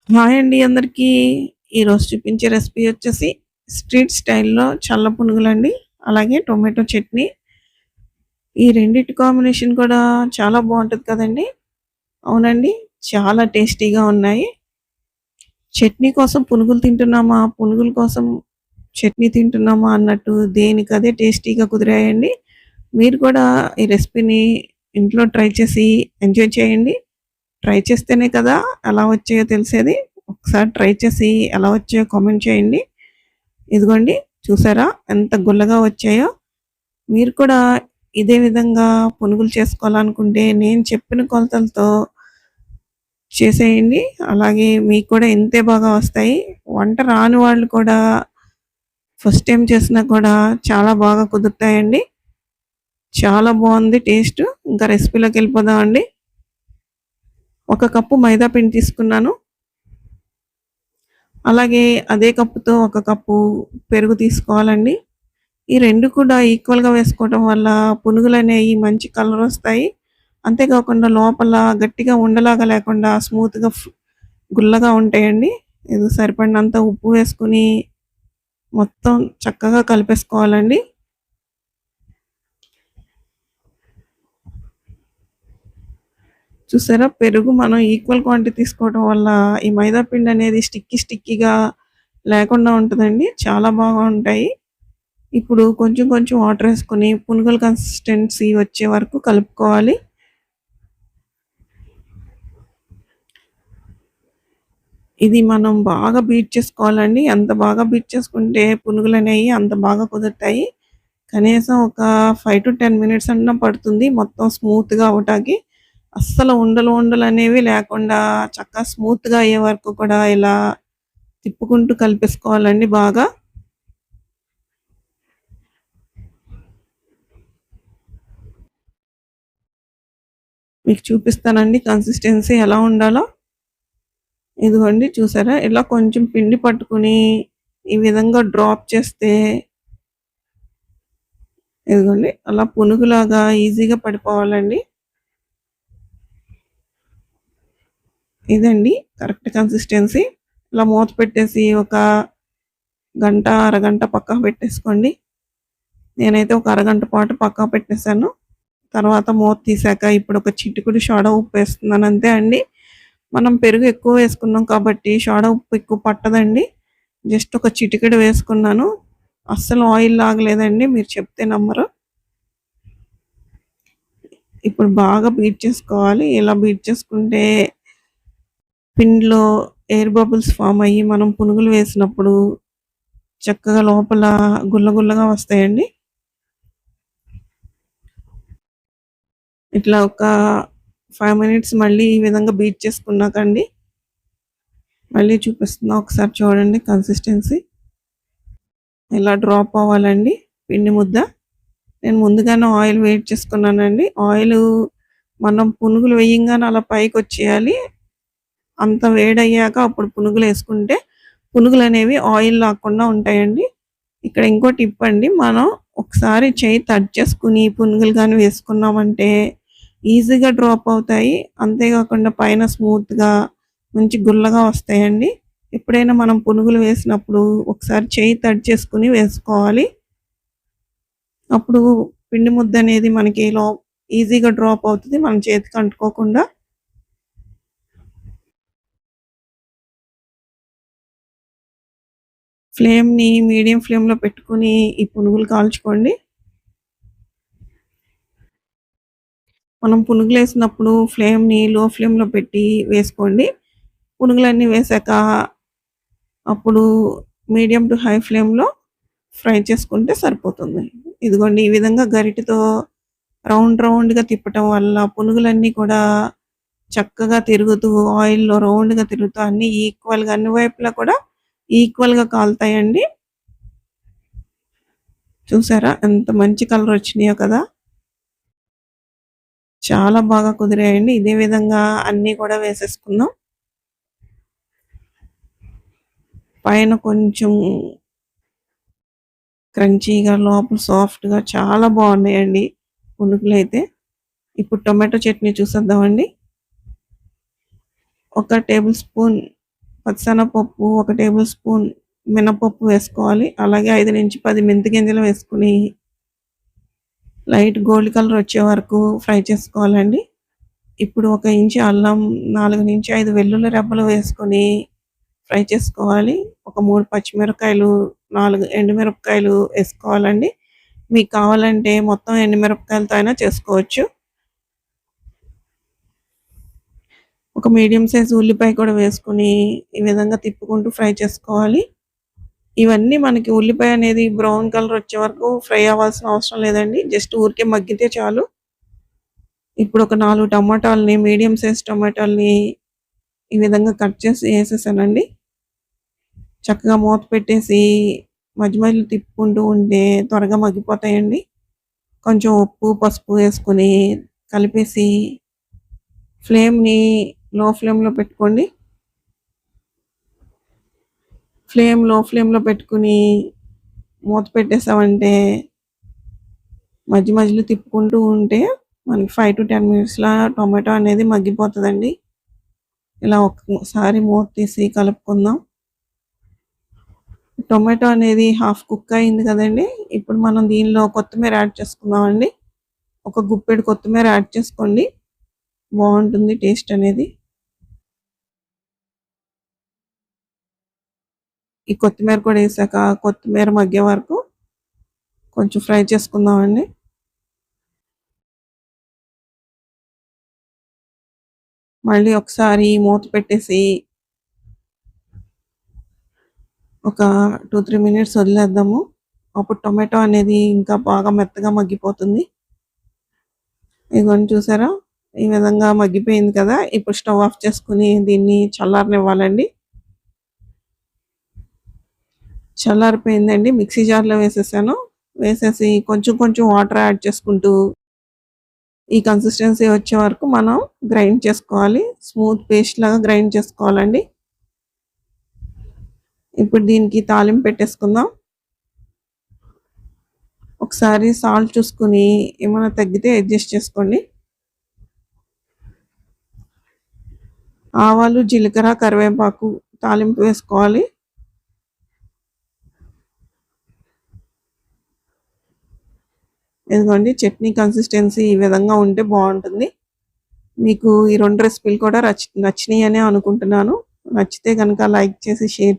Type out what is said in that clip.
Hi అండి అందరికీ. ఈరోజు చూపించే రెసిపీ వచ్చేసి స్ట్రీట్ స్టైల్‌లో చల్ల పునుగులండి. అలాగే టొమాటో చట్నీ. ఈ రెండిటి కాంబినేషన్ కూడా చాలా బావుంటది కదండీ! అవునండి. చాలా టేస్టీగా ఉన్నాయి. చట్నీ కోసం పునుగులు తింటున్నామా, పునుగుల కోసం చట్నీ తింటున్నామా అన్నట్టు దేనికదే టేస్టీగా కుదిరాయండి. మీరు కూడా ఈ రెసిపీని ఇంట్లో ట్రై చేసి ఎంజాయ్ చేయండి. ట్రై చేస్తేనే కదా ఎలా వచ్చాయో తెలిసేది. ఒకసారి ట్రై చేసి ఎలా వచ్చాయో కామెంట్ చేయండి. ఇదిగోండి చూసారా ఎంత గుల్లగా వచ్చాయో. మీరు కూడా ఇదే విధంగా పునుగులు చేసుకోవాలనుకుంటే నేను చెప్పిన కొలతలతో చేసేయండి. అలాగే మీకు కూడా ఇంతే బాగా వస్తాయి. వంట రాని వాళ్ళు కూడా ఫస్ట్ టైమ్ చేసినా కూడా చాలా బాగా కుదురుతాయండి. చాలా బావుంది టేస్ట్. ఇంకా రెసిపీలోకెళ్ళిపోదామండి. ఒక కప్పు మైదా పిండి తీసుకున్నాను. అలాగే అదే కప్పుతో ఒక కప్పు పెరుగు తీసుకోవాలండి. ఈ 2 కూడా ఈక్వల్‌గా వేసుకోవటం వల్ల పునుగులనేయి మంచి కలరొస్తాయి. అంతేకాకుండా లోపల గట్టిగా ఉండలాగా లేకుండా స్మూత్‌గా గుల్లగా ఉంటాయండి. ఇది సరిపడినంత ఉప్పు వేసుకొని మొత్తం చక్కగా కలిపేసుకోవాలండి. చూసారా పెరుగు మనం ఈక్వల్ క్వాంటిటీ తీసుకోవడం వల్ల ఈ మైదా పిండనేది స్టిక్కీగా లేకుండా ఉంటదండి. చాలా బాగా ఉంటాయి. ఇప్పుడు కొంచెం కొంచెం వాటర్ వేసుకొని పునుగుల కన్సిస్టెన్సీ వచ్చే వరకు కలుపుకోవాలి. ఇది మనం బాగా బీట్ చేసుకోవాలండి. ఎంత బాగా బీట్ చేసుకుంటే పునుగులనేయి అంత బాగా కుదురుతాయి. కనీసం ఒక 5-10 మినిట్స్ అన్నా పడుతుంది మొత్తం స్మూత్‌గా అవ్వటానికి. అస్సలు ఉండలనేవి లేకుండా చక్కగా స్మూత్‌గా అయ్యే వరకు కూడా ఇలా తిప్పుకుంటూ కలిపేసుకోవాలండి బాగా. మీకు చూపిస్తానండి కన్సిస్టెన్సీ ఎలా ఉండాలో. ఇదిగోండి చూసారా? ఇలా కొంచెం పిండి పట్టుకొని ఈ విధంగా డ్రాప్ చేస్తే ఇదిగోండి అలా పునుగులాగా ఈజీగా పడిపోవాలండి. ఇదండి కరెక్ట్ కన్సిస్టెన్సీ. ఇలా మూత పెట్టేసి ఒక గంట, అరగంట పక్కకు పెట్టేసుకోండి. నేనైతే ఒక అరగంట పాటు పక్కకు పెట్టేసాను. తర్వాత మూత తీసాక ఇప్పుడు ఒక చిటికెడు సోడా ఉప్పు వేస్తున్నాను అంతే అండి. మనం పెరుగు ఎక్కువ వేసుకున్నాం కాబట్టి సోడా ఉప్పు ఎక్కువ పట్టదండి. జస్ట్ ఒక చిటికెడు వేసుకున్నాను. అస్సలు ఆయిల్ లాగలేదండి. మీరు చెప్తే నమ్మరు. ఇప్పుడు బాగా బీట్ చేసుకోవాలి. ఇలా బీట్ చేసుకుంటే పిండిలో ఎయిర్ బబుల్స్ ఫామ్ అయ్యి మనం పునుగులు వేసినప్పుడు చక్కగా లోపల గుల్లగా వస్తాయండి. ఇట్లా ఒక 5 మినిట్స్ మళ్ళీ ఈ విధంగా బీట్ చేసుకున్నాకండి మళ్ళీ చూపిస్తున్నా ఒకసారి చూడండి కన్సిస్టెన్సీ. ఇలా డ్రాప్ అవ్వాలండి పిండి ముద్ద. నేను ముందుగానే ఆయిల్ వేడి చేసుకున్నానండి. ఆయిలు మనం పునుగులు వేయంగానే అలా పైకొచ్చేయాలి. అంత వేడయ్యాక అప్పుడు పునుగులేసుకుంటే పునుగులనేవి ఆయిల్ లాక్కుండా ఉంటాయండి. ఇక్కడ ఇంకో టిప్ అండి. మనం ఒకసారి చెయ్యి తడి చేసుకొని పునుగులు గాని వేసుకున్నామంటే ఈజీగా డ్రాప్ అవుతాయి. అంతేకాకుండా పైన స్మూత్‌గా మంచి గుల్లగా వస్తాయండి. ఎప్పుడైనా మనం పునుగులు వేసినప్పుడు ఒకసారి చెయ్యి తడి చేసుకొని వేసుకోవాలి. అప్పుడు పిండి ముద్దనేది మనకి ఈజీగా డ్రాప్ అవుతది. మన చేతికి అంటుకోకుండా. ఫ్లేమ్‌ని మీడియం ఫ్లేమ్‌లో పెట్టుకొని ఈ పునుగులు కాల్చుకోండి. మనం పునుగులేసినప్పుడు ఫ్లేమ్‌ని లో ఫ్లేమ్‌లో పెట్టి వేసుకోండి. పునుగులన్నీ వేశాక అప్పుడు మీడియం టు హై ఫ్లేమ్‌లో ఫ్రై చేసుకుంటే సరిపోతుంది. ఇదిగోండి ఈ విధంగా గరిటెతో రౌండ్‌గా తిప్పటం వల్ల పునుగులన్నీ కూడా చక్కగా తిరుగుతూ ఆయిల్‌లో రౌండ్‌గా తిరుగుతూ అన్నీ ఈక్వల్‌గా అన్ని వైపులా కూడా ఈక్వల్‌గా కాలుతాయండి. చూసారా ఎంత మంచి కలర్ వచ్చినాయో కదా! చాలా బాగా కుదిరాయండి. ఇదే విధంగా అన్నీ కూడా వేసేసుకుందాం. పైన కొంచెం క్రంచీగా లోపల సాఫ్ట్‌గా చాలా బాగున్నాయండి పునుగులైతే. ఇప్పుడు టొమాటో చట్నీ చూసేద్దామండి. ఒక టేబుల్ స్పూన్ పచ్చనపప్పు, 1 టేబుల్ స్పూన్ మినపప్పు వేసుకోవాలి. అలాగే 5-10 మెంతి గింజలు వేసుకొని లైట్ గోల్డ్ కలర్ వచ్చే వరకు ఫ్రై చేసుకోవాలండి. ఇప్పుడు 1 ఇంచు అల్లం, 4-5 వెల్లుల్లి రెబ్బలు వేసుకొని ఫ్రై చేసుకోవాలి. ఒక 3 పచ్చిమిరపకాయలు, 4 ఎండుమిరపకాయలు వేసుకోవాలండి. మీకు కావాలంటే మొత్తం ఎండుమిరపకాయలతో అయినా చేసుకోవచ్చు. ఒక మీడియం సైజ్ ఉల్లిపాయ కూడా వేసుకొని ఈ విధంగా తిప్పుకుంటూ ఫ్రై చేసుకోవాలి. ఇవన్నీ మనకి ఉల్లిపాయ అనేది బ్రౌన్ కలర్ వచ్చే వరకు ఫ్రై అవ్వాల్సిన అవసరం లేదండి. జస్ట్ ఊరికే మగ్గితే చాలు. ఇప్పుడు ఒక 4 టమాటాలని, మీడియం సైజ్ టమాటాలని ఈ విధంగా కట్ చేసి వేసేసానండి. చక్కగా మూత పెట్టేసి మధ్య మధ్యలో తిప్పుకుంటూ ఉంటే త్వరగా మగ్గిపోతాయండి. కొంచెం ఉప్పు, పసుపు వేసుకొని కలిపేసి ఫ్లేమ్‌ని లో ఫ్లేమ్‌లో పెట్టుకోండి. లో ఫ్లేమ్‌లో పెట్టుకొని మూత పెట్టేసామంటే మధ్య మధ్యలో తిప్పుకుంటూ ఉంటే మనకి 5-10 మినిట్స్‌లో టొమాటో అనేది మగ్గిపోతుందండి. ఇలా ఒక్కసారి మూత తీసి కలుపుకుందాం. టొమాటో అనేది హాఫ్ కుక్ అయింది కదండి. ఇప్పుడు మనం దీనిలో కొత్తిమీర యాడ్ చేసుకుందామండి. ఒక గుప్పెడు కొత్తిమీర యాడ్ చేసుకోండి. బాగుంటుంది టేస్ట్ అనేది. ఈ కొత్తిమీర కూడా వేసాక కొత్తిమీర మగ్గే వరకు కొంచెం ఫ్రై చేసుకుందామండి. మళ్ళీ ఒకసారి మూత పెట్టేసి ఒక 2-3 మినిట్స్ వదిలేద్దాము. అప్పుడు టొమాటో అనేది ఇంకా బాగా మెత్తగా మగ్గిపోతుంది. ఇదిగోండి చూసారా, ఈ విధంగా మగ్గిపోయింది కదా. ఇప్పుడు స్టవ్ ఆఫ్ చేసుకుని దీన్ని చల్లారనివ్వాలండి. చల్లారిపోయిందండి. మిక్సీ జార్లో వేసేసాను. వేసేసి కొంచెం కొంచెం వాటర్ యాడ్ చేసుకుంటూ ఈ కన్సిస్టెన్సీ వచ్చే వరకు మనం గ్రైండ్ చేసుకోవాలి. స్మూత్ పేస్ట్ లాగా గ్రైండ్ చేసుకోవాలండి. ఇప్పుడు దీనికి తాలింపు పెట్టేసుకుందాం. ఒకసారి సాల్ట్ చూసుకుని ఏమైనా తగ్గితే అడ్జస్ట్ చేసుకోండి. ఆవాలు, జీలకర్ర, కరివేపాకు తాలింపు వేసుకోవాలి. ఇదిగోండి చట్నీ కన్సిస్టెన్సీ ఈ విధంగా ఉంటే బాగుంటుంది. మీకు ఈ 2 రెసిపీలు కూడా నచ్చినాయి అని అనుకుంటున్నాను. నచ్చితే కనుక లైక్ చేసి షేర్